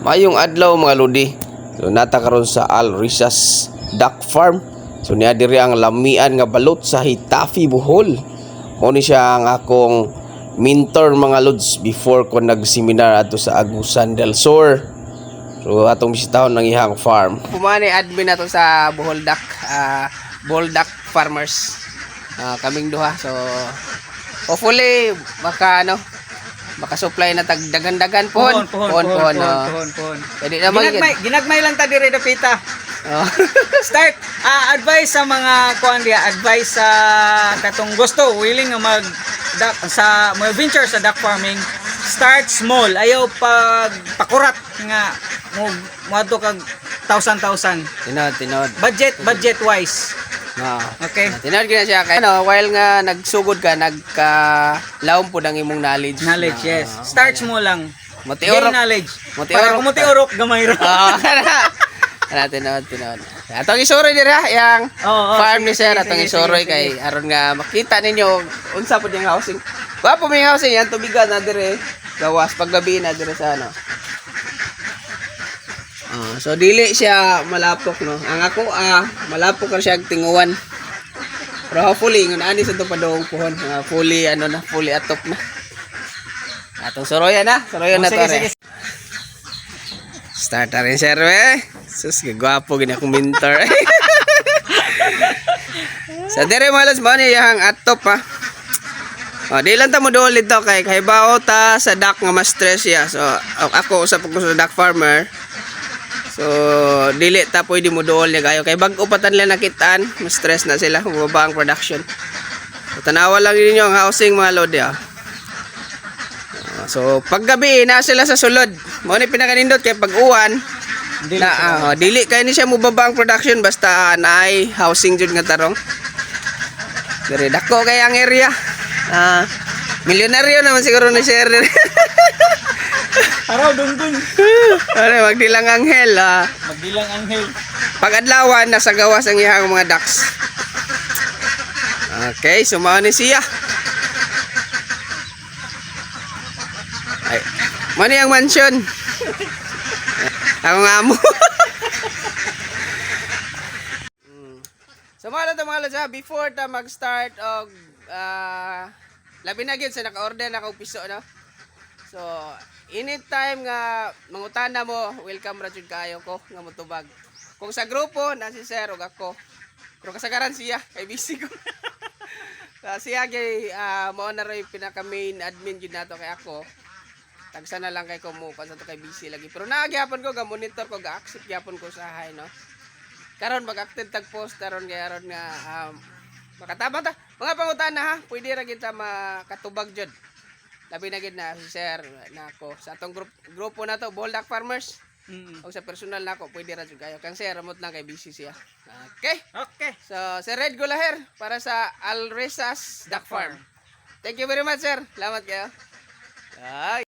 Mayong adlaw mga lodi. So nata karon sa Alrisas Duck Farm. So niya diri ang lamian nga balot sa Hitafi, Bohol. Mao ni siya ang akong mentor mga lods before ko nag-seminar ato sa Agusan del Sur. So atong bisitahon ng ihang farm. Pumani admin nato sa Bohol Duck Farmers. Kaming duha. So hopefully maka-supply na tag dagan-dagan pohon. Pwede naman ginagmay lang ta diri dapita. Start advice sa mga advice sa katong gusto willing nga venture sa duck farming. Start small, ayaw pakurat nga mo adto kag 1,000. Tinod. Budget wise. Okay. Tinod gina siya kay while nga nagsugod ka nagka-laom pud ang imong knowledge. Yes. Start small lang. Gain knowledge. Para kumutiorok gamay ra. Tinod. Atong isuroy dira yang farm ni sir atong isuroy kay aron nga makita ninyo unsa pud yung housing. Wa po may housing yan tubigan na dire. Gawas paggabi na dire sa so dili siya malapok no. Ang ako malapok ra siya tinguwan. Pero hopefully ngun ani sa to padong pohon fully fully atop na. Atong suroyan na to re. Start na rin sir sus gagwapo gini akong mentor. Sa dire malas ba ni yang atop di lang ta mo dool dito kay bao ta sa duck nga mas stress ya. So ako usap ko sa duck farmer. So dili ta pwede mo dool niya kayo kay bag-o pa tanila nakitaan, mas stress na sila baba ang production. So tanawa lang ninyo ang housing mga lodi so paggabi na sila sa sulod. Mao ni pinakanindot kay pag-uwan dili kay ni siya mubaba ang production basta naay housing jud nga tarong. Dire dako kay ang area. Milyonaryo naman siguro ni share. Araw dungdung. Magdilang anghel. Pag-adlawan nasa gawas ang iyang mga ducks. Okay, sumao ni siya. Ay, mani ang mansion. Ako nga mo. So mga lods before ta mag-start og labi na gyud sa naka-order na kog piso no. So anytime nga mangutana mo, welcome ra jud kaayo ko nga motubag. Kung sa grupo na si Sir ug ako. Pero kasagaran siya kay busy ko. Siya gay mao na ray pinaka main admin jud nato kay ako. Tagsa na lang kay ko mo kasi to kay busy lagi. Pero naagyapon ko ga monitor ko ga accept gyapon ko sa hay no. Karon mag-active tag post karon kay aron nga makatabang ta. Mga pangutana ha, pwede ra kita makatubag jud. Labi na gid na si Sir nako sa atong grupo na to Bohol Duck Farmers. O sa personal nako pwede ra jud kayo. Kang Sir ramot lang kay busy siya. Okay. So Sir Red Gulaher para sa Alrisas Duck Farm. Thank you very much Sir. Salamat kayo.